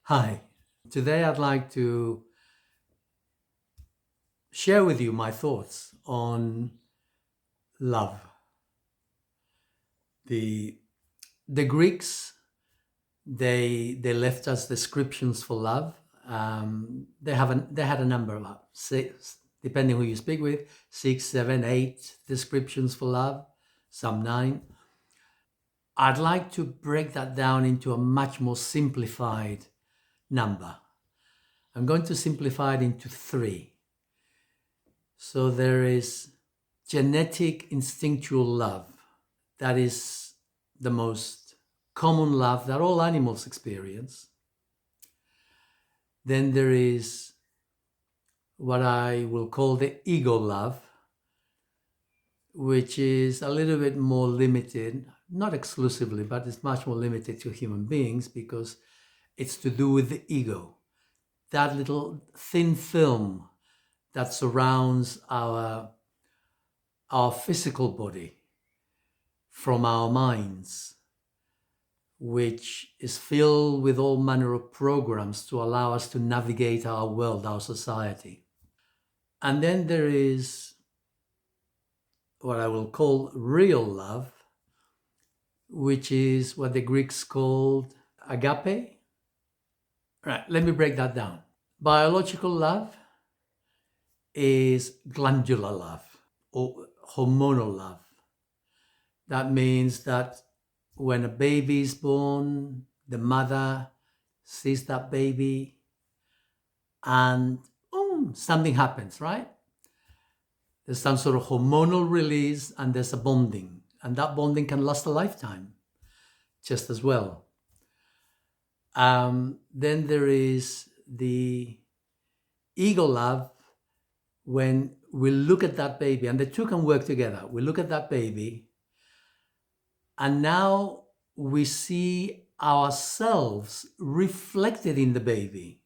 Hi, today I'd like to share with you my thoughts on love. The the Greeks they left us descriptions for love. They had a number of six, depending who you speak with, six, seven, eight descriptions for love, some nine. I'd like to break that down into a much more simplified number. I'm going to simplify it into three. So there is genetic instinctual love. That is the most common love that all animals experience. Then there is what I will call the ego love, which is a little bit more limited, not exclusively, but it's much more limited to human beings because it's to do with the ego, that little thin film that surrounds our physical body from our minds, which is filled with all manner of programs to allow us to navigate our world, our society. And then there is what I will call real love, which is what the Greeks called agape. Right, let me break that down. Biological love is glandular love or hormonal love. That means that when a baby is born, the mother sees that baby and something happens, right? There's some sort of hormonal release and there's a bonding. And that bonding can last a lifetime just as well. Then there is the ego love when we look at that baby, and the two can work together. We look at that baby and now we see ourselves reflected in the baby.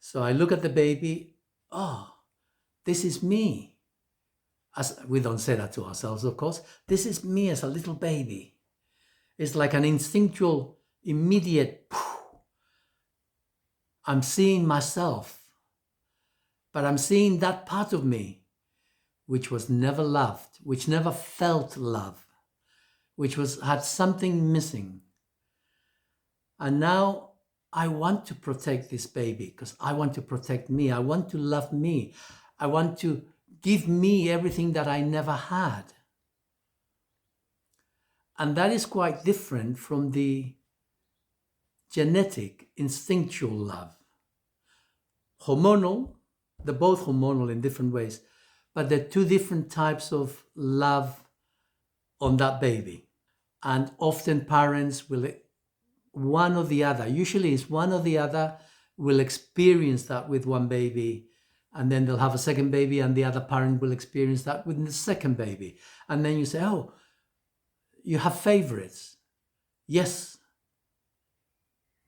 So I look at the baby, oh, this is me. As we don't say that to ourselves, of course. This is me as a little baby. It's like an instinctual, immediate, I'm seeing myself, but I'm seeing that part of me which was never loved, which never felt love, which had something missing. And now I want to protect this baby because I want to protect me. I want to love me. I want to give me everything that I never had. And that is quite different from the genetic, instinctual love. Hormonal, they're both hormonal in different ways, but they're two different types of love on that baby. And often parents will, one or the other, usually it's one or the other, will experience that with one baby, and then they'll have a second baby and the other parent will experience that with the second baby. And then you say, oh, you have favorites. Yes.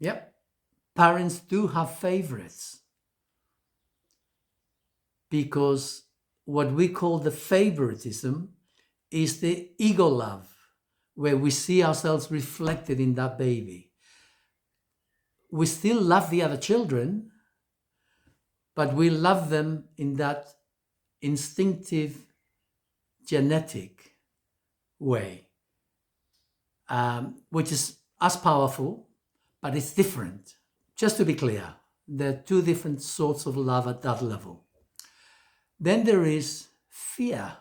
Yep. Parents do have favorites because what we call the favoritism is the ego love, where we see ourselves reflected in that baby. We still love the other children, but we love them in that instinctive, genetic way, which is as powerful, but it's different. Just to be clear, there are two different sorts of love at that level. Then there is fear.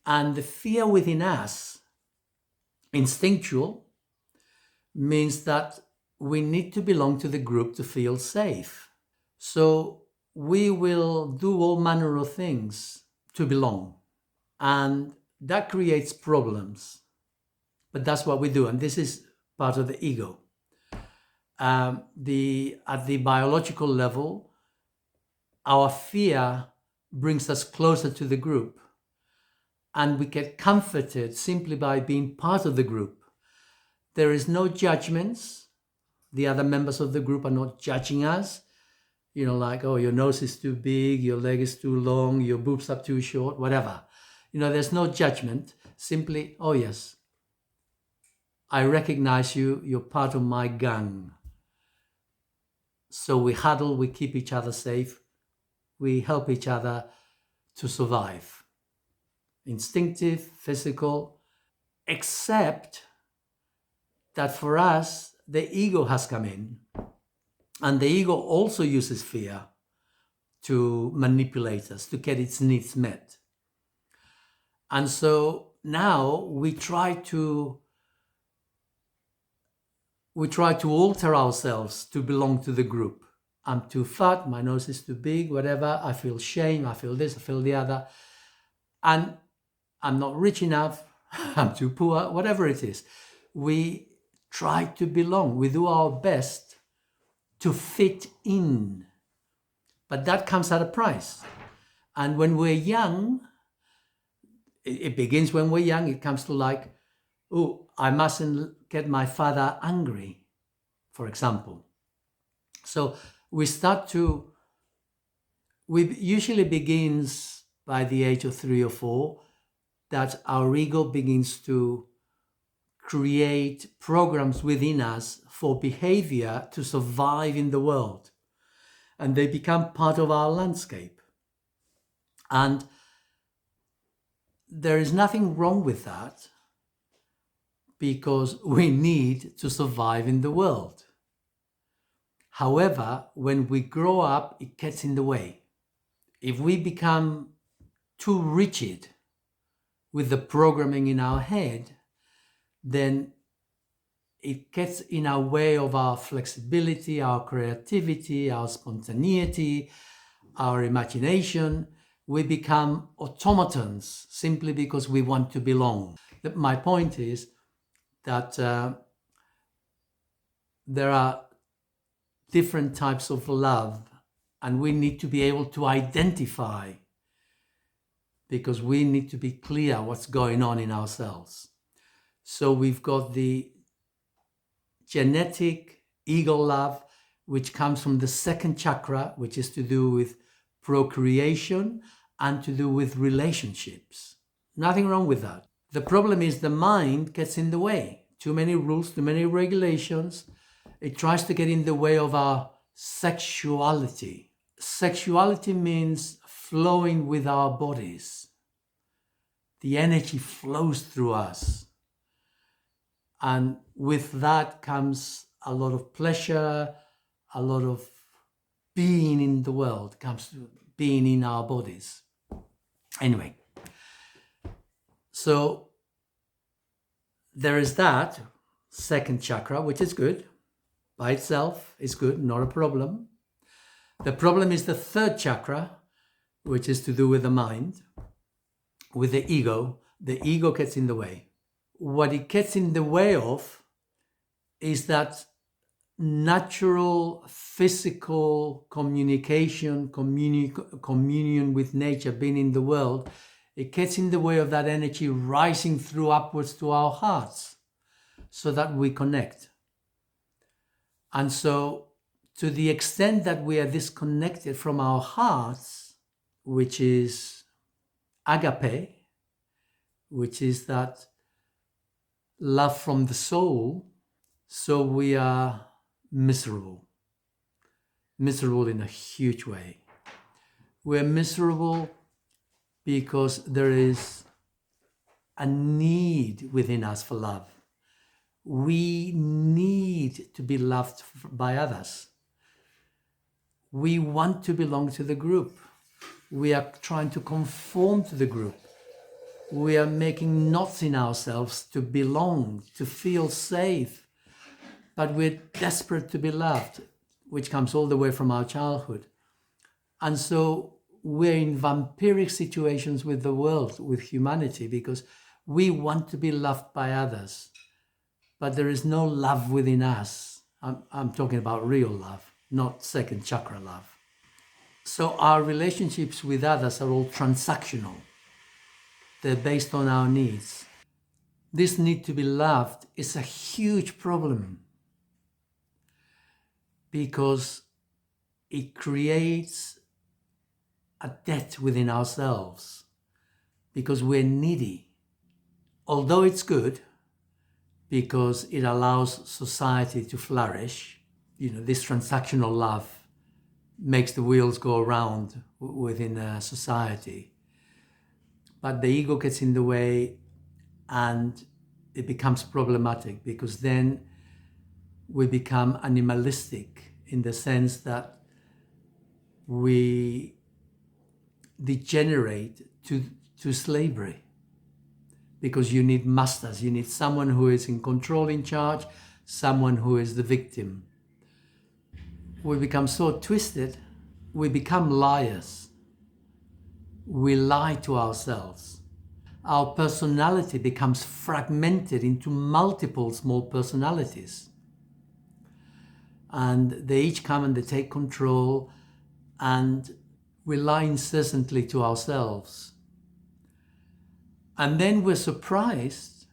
And the fear within us, instinctual, means that we need to belong to the group to feel safe. So we will do all manner of things to belong. And that creates problems. But that's what we do. And this is part of the ego. At the biological level, our fear brings us closer to the group. And we get comforted simply by being part of the group. There is no judgments. The other members of the group are not judging us. You know, like, oh, your nose is too big, your leg is too long, your boobs are too short, whatever. You know, there's no judgment. Simply, oh yes, I recognize you, you're part of my gang. So we huddle, we keep each other safe, we help each other to survive. Instinctive, physical, except that for us, the ego has come in. And the ego also uses fear to manipulate us, to get its needs met. And so now we try to alter ourselves to belong to the group. I'm too fat, my nose is too big, whatever, I feel shame, I feel this, I feel the other. And I'm not rich enough, I'm too poor, whatever it is. We try to belong. We do our best to fit in. But that comes at a price. And when we're young, it begins when we're young. It comes to like, oh, I mustn't get my father angry, for example. So we usually begins by the age of 3 or 4, that our ego begins to create programs within us for behavior to survive in the world. And they become part of our landscape. And there is nothing wrong with that, because we need to survive in the world. However, when we grow up, it gets in the way. If we become too rigid with the programming in our head, then it gets in our way of our flexibility, our creativity, our spontaneity, our imagination. We become automatons simply because we want to belong. My point is that there are different types of love, and we need to be able to identify, because we need to be clear what's going on in ourselves. So we've got the genetic ego love, which comes from the second chakra, which is to do with procreation and to do with relationships. Nothing wrong with that. The problem is the mind gets in the way. Too many rules, too many regulations. It tries to get in the way of our sexuality. Sexuality means flowing with our bodies. The energy flows through us. And with that comes a lot of pleasure, a lot of being in the world, comes to being in our bodies. Anyway, so there is that second chakra, which is good. By itself is good, not a problem. The problem is the third chakra, which is to do with the mind, with the ego. The ego gets in the way. What it gets in the way of is that natural physical communication, communion with nature, being in the world. It gets in the way of that energy rising through upwards to our hearts so that we connect. And so to the extent that we are disconnected from our hearts, which is agape, which is that love from the soul, so we are miserable in a huge way. We're miserable because there is a need within us for love. We need to be loved by others. We want to belong to the group. We are trying to conform to the group. We are making knots in ourselves to belong, to feel safe. But we're desperate to be loved, which comes all the way from our childhood. And so we're in vampiric situations with the world, with humanity, because we want to be loved by others. But there is no love within us. I'm talking about real love, not second chakra love. So our relationships with others are all transactional. They're based on our needs. This need to be loved is a huge problem because it creates a debt within ourselves because we're needy. Although it's good because it allows society to flourish, this transactional love makes the wheels go around within a society. But the ego gets in the way, and it becomes problematic, because then we become animalistic in the sense that we degenerate to slavery, because you need masters. You need someone who is in control, in charge, someone who is the victim. We become so twisted, we become liars. We lie to ourselves. Our personality becomes fragmented into multiple small personalities. And they each come and they take control, and we lie incessantly to ourselves. And then we're surprised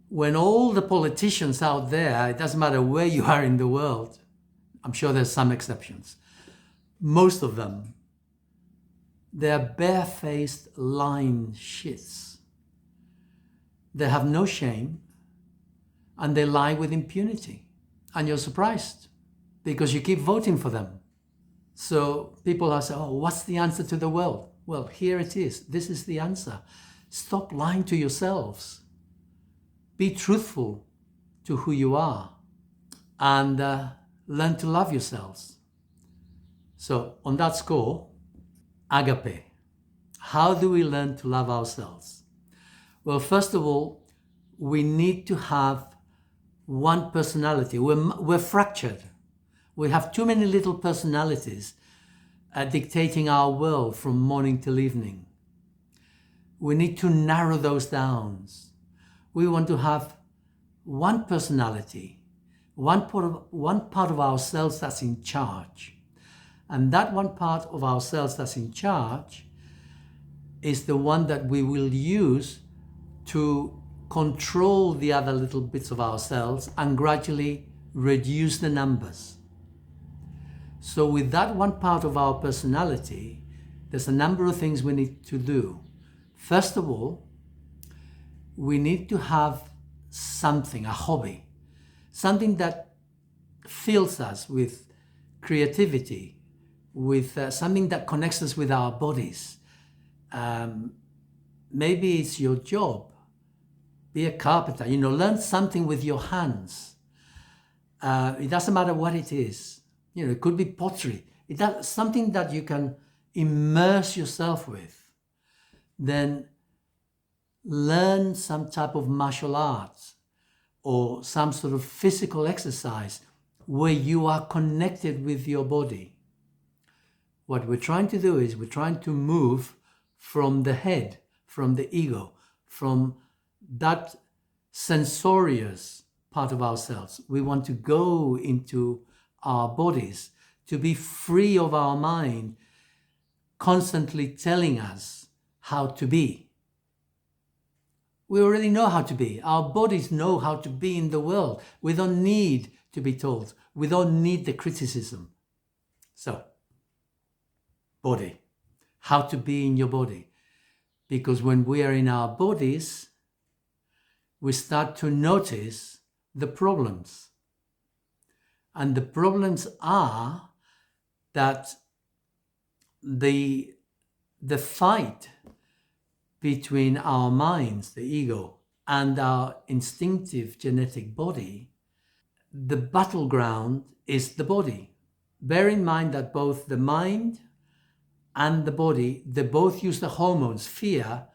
when all the politicians out there, it doesn't matter where you are in the world, I'm sure there's some exceptions, most of them, they're barefaced lying shits. They have no shame, and they lie with impunity. And you're surprised because you keep voting for them. So people are saying, oh, what's the answer to the world? Well, here it is. This is the answer. Stop lying to yourselves. Be truthful to who you are, and learn to love yourselves. So on that score, agape. How do we learn to love ourselves? Well, first of all, we need to have one personality. We're fractured. We have too many little personalities dictating our world from morning till evening. We need to narrow those down. We want to have one personality, one part of ourselves that's in charge. And that one part of ourselves that's in charge is the one that we will use to control the other little bits of ourselves and gradually reduce the numbers. So with that one part of our personality, there's a number of things we need to do. First of all, we need to have something, a hobby, something that fills us with creativity, with something that connects us with our bodies. Maybe it's your job. Be a carpenter, learn something with your hands. It doesn't matter what it is. It could be pottery. Something that you can immerse yourself with. Then learn some type of martial arts or some sort of physical exercise where you are connected with your body. What we're trying to do is we're trying to move from the head, from the ego, from that sensorious part of ourselves. We want to go into our bodies, to be free of our mind constantly telling us how to be. We already know how to be. Our bodies know how to be in the world. We don't need to be told. We don't need the criticism. So, body. How to be in your body. Because when we are in our bodies, we start to notice the problems. And the problems are that the fight between our minds, the ego, and our instinctive genetic body, the battleground is the body. Bear in mind that both the mind and the body, they both use the hormones, fear,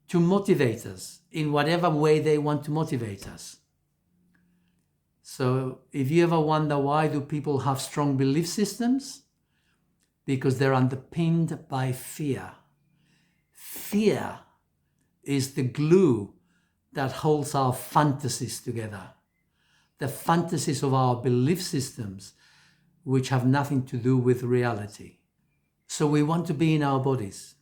to motivate us in whatever way they want to motivate us. So if you ever wonder why do people have strong belief systems, because they're underpinned by fear. Fear is the glue that holds our fantasies together. The fantasies of our belief systems, which have nothing to do with reality. So we want to be in our bodies.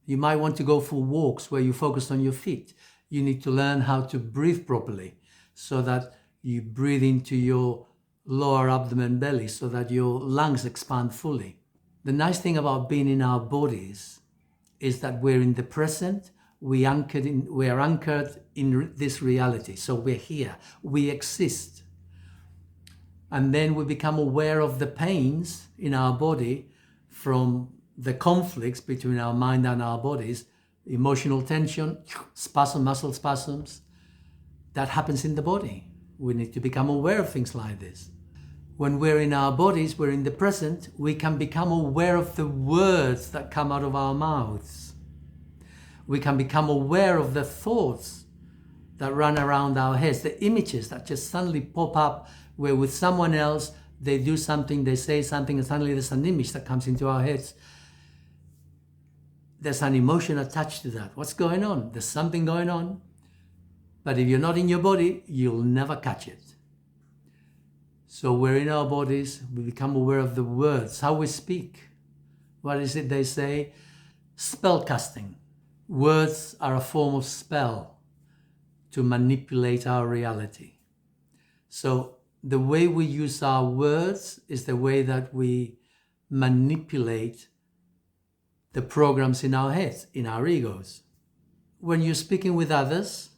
You might want to go for walks where you focus on your feet. You need to learn how to breathe properly so that you breathe into your lower abdomen belly so that your lungs expand fully. The nice thing about being in our bodies is that we're in the present, we are anchored in this reality. So we're here, we exist. And then we become aware of the pains in our body from the conflicts between our mind and our bodies, emotional tension, spasm, muscle spasms. That happens in the body. We need to become aware of things like this. When we're in our bodies, we're in the present, we can become aware of the words that come out of our mouths. We can become aware of the thoughts that run around our heads, the images that just suddenly pop up where with someone else, they do something, they say something, and suddenly there's an image that comes into our heads. There's an emotion attached to that. What's going on? There's something going on. But if you're not in your body, you'll never catch it. So we're in our bodies, we become aware of the words, how we speak. What is it they say? Spell casting. Words are a form of spell to manipulate our reality. So the way we use our words is the way that we manipulate the programs in our heads, in our egos. When you're speaking with others,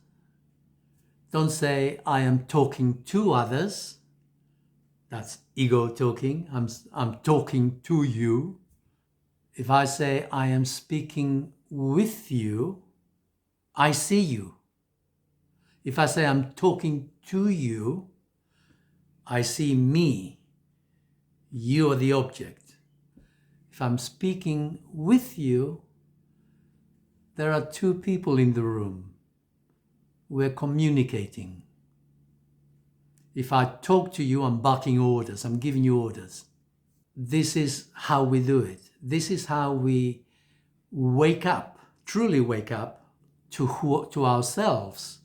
don't say, I am talking to others. That's ego talking. I'm talking to you. If I say, I am speaking with you, I see you. If I say I'm talking to you, I see me. You are the object. If I'm speaking with you, there are two people in the room. We're communicating. If I talk to you, I'm barking orders, I'm giving you orders. This is how we do it. This is how we wake up, truly wake up to ourselves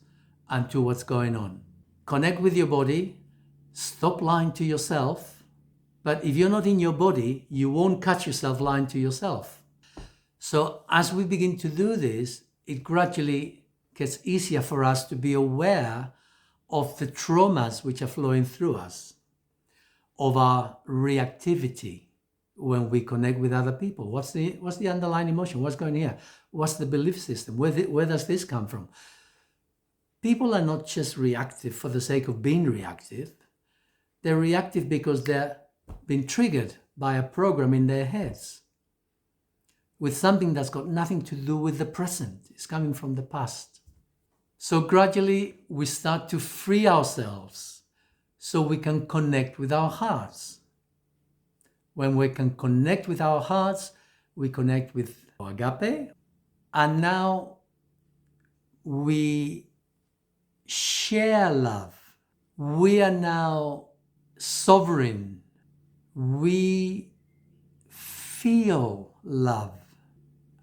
and to what's going on. Connect with your body, stop lying to yourself. But if you're not in your body, you won't catch yourself lying to yourself. So as we begin to do this, it gradually gets easier for us to be aware of the traumas which are flowing through us, of our reactivity when we connect with other people. What's the underlying emotion? What's going here? What's the belief system? Where does this come from? People are not just reactive for the sake of being reactive. They're reactive because they're being triggered by a program in their heads with something that's got nothing to do with the present. It's coming from the past. So gradually we start to free ourselves so we can connect with our hearts. When we can connect with our hearts, we connect with agape. And now we share love. We are now sovereign. We feel love.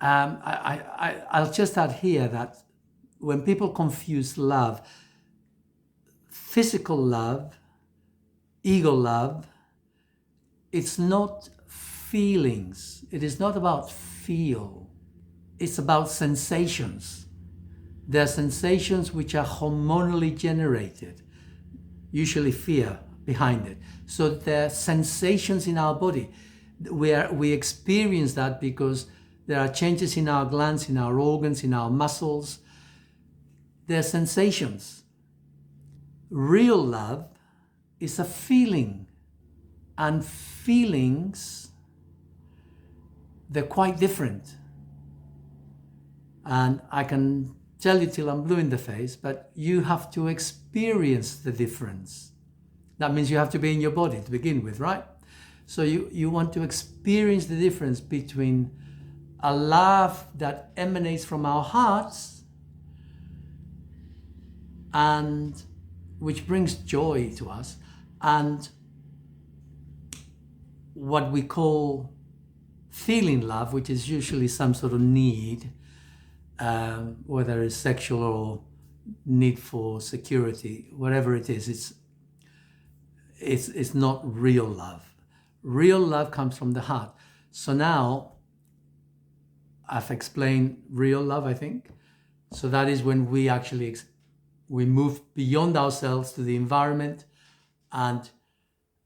I'll just add here that when people confuse love, physical love, ego love, it's not feelings. It is not about feel. It's about sensations. There are sensations which are hormonally generated, usually fear behind it. So there are sensations in our body. We experience that because there are changes in our glands, in our organs, in our muscles. There are sensations. Real love is a feeling. And feelings, they're quite different. And I can tell you till I'm blue in the face, but you have to experience the difference. That means you have to be in your body to begin with, right? So you want to experience the difference between a love that emanates from our hearts and which brings joy to us, and what we call feeling love, which is usually some sort of need, whether it's sexual or need for security, whatever it is, it's not real love. Real love comes from the heart. So now I've explained real love, I think. So that is when we actually we move beyond ourselves to the environment, and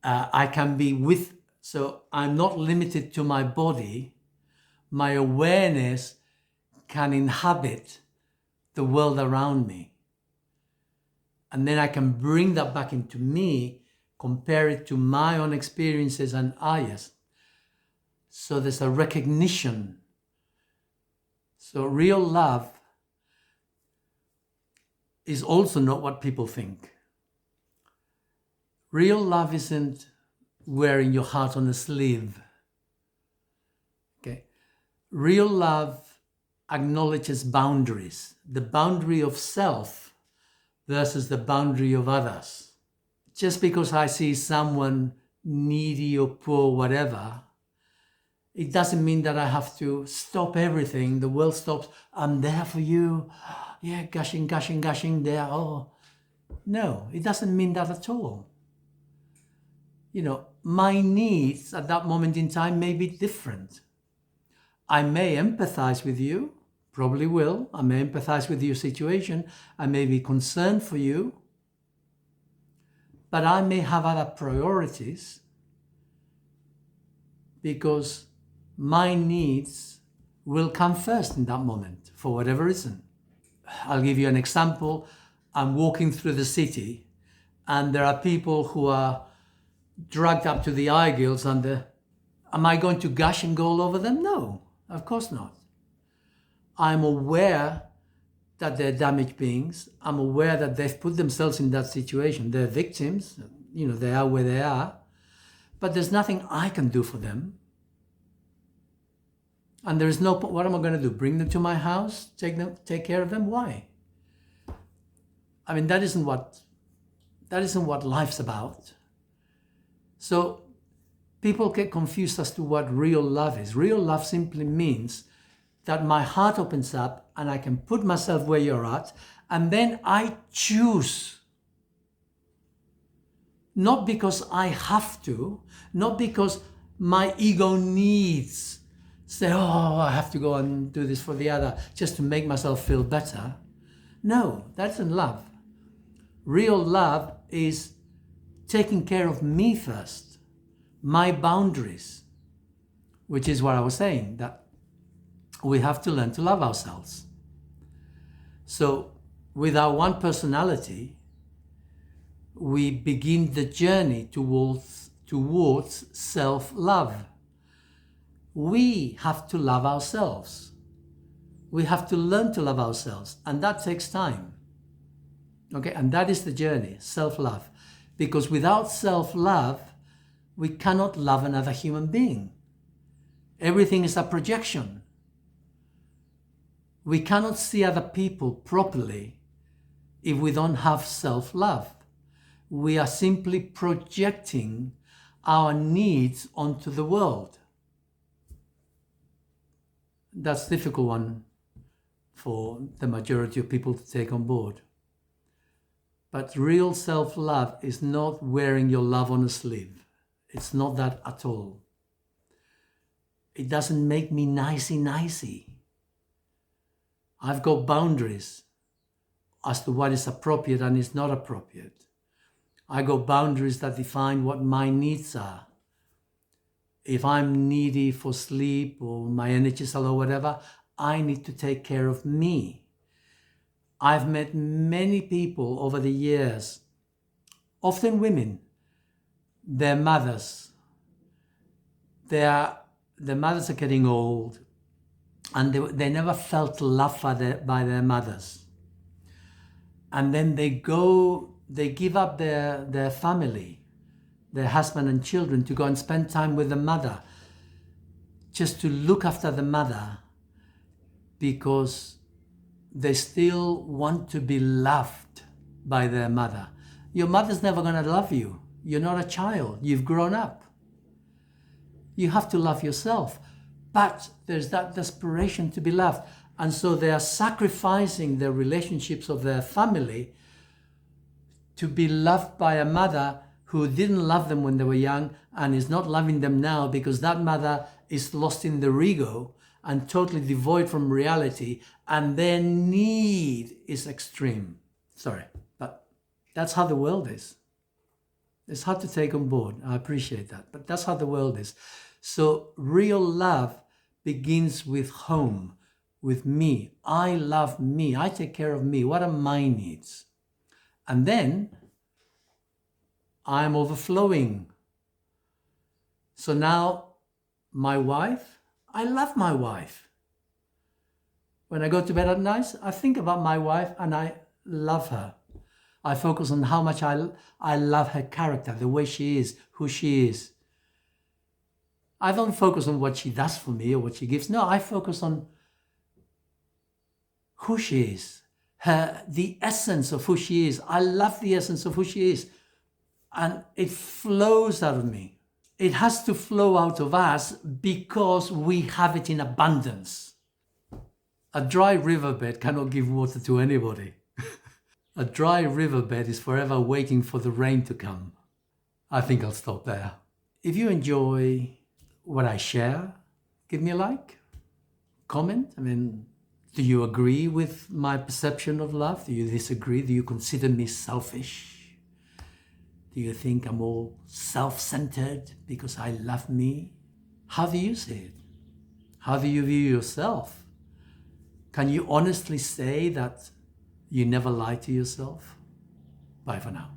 I can be with. So I'm not limited to my body. My awareness can inhabit the world around me. And then I can bring that back into me compare it to my own experiences, and yes. So there's a recognition. So real love is also not what people think. Real love isn't wearing your heart on a sleeve. Okay. Real love acknowledges boundaries, the boundary of self versus the boundary of others. Just because I see someone needy or poor, whatever, it doesn't mean that I have to stop everything. The world stops. I'm there for you. Yeah, gushing there. Oh, no, it doesn't mean that at all. My needs at that moment in time may be different. I may empathize with you, probably will. I may empathize with your situation. I may be concerned for you. But I may have other priorities because my needs will come first in that moment for whatever reason. I'll give you an example. I'm walking through the city and there are people who are drugged up to the eye gills and am I going to gush and go all over them? No, of course not. I'm aware that they're damaged beings. I'm aware that they've put themselves in that situation. They're victims. They are where they are. But there's nothing I can do for them. And there is no, what am I going to do? Bring them to my house? Take care of them? Why? I mean, that isn't what life's about. So people get confused as to what real love is. Real love simply means that my heart opens up and I can put myself where you're at, and then I choose. Not because I have to, not because my ego needs, say, oh, I have to go and do this for the other just to make myself feel better. No, that isn't love. Real love is taking care of me first, my boundaries, which is what I was saying, that we have to learn to love ourselves. So with our one personality, we begin the journey towards self-love. We have to love ourselves. We have to learn to love ourselves, and that takes time. Okay, and that is the journey, self-love. Because without self-love, we cannot love another human being. Everything is a projection. We cannot see other people properly if we don't have self-love. We are simply projecting our needs onto the world. That's a difficult one for the majority of people to take on board. But real self-love is not wearing your love on a sleeve. It's not that at all. It doesn't make me nicey. I've got boundaries as to what is appropriate and is not appropriate. I got boundaries that define what my needs are. If I'm needy for sleep or my energy is low or whatever, I need to take care of me. I've met many people over the years, often women, their mothers. The mothers are getting old and they never felt loved by their mothers. And then they give up their family, their husband and children, to go and spend time with the mother, just to look after the mother, because they still want to be loved by their mother. Your mother's never going to love you. You're not a child. You've grown up. You have to love yourself. But there's that desperation to be loved. And so they are sacrificing the relationships of their family to be loved by a mother who didn't love them when they were young and is not loving them now, because that mother is lost in their ego and totally devoid from reality, and their need is extreme. Sorry, but that's how the world is. It's hard to take on board. I appreciate that, but that's how the world is. So real love begins with home, with me. I love me. I take care of me. What are my needs? And then I'm overflowing. So now my wife, I love my wife. When I go to bed at night, I think about my wife and I love her. I focus on how much I love her character, the way she is, who she is. I don't focus on what she does for me or what she gives. No, I focus on who she is, the essence of who she is. I love the essence of who she is. And it flows out of me. It has to flow out of us because we have it in abundance. A dry riverbed cannot give water to anybody. A dry riverbed is forever waiting for the rain to come. I think I'll stop there. If you enjoy what I share, give me a like, comment. Do you agree with my perception of love? Do you disagree? Do you consider me selfish? Do you think I'm all self-centered because I love me? How do you see it? How do you view yourself? Can you honestly say that you never lie to yourself? Bye for now.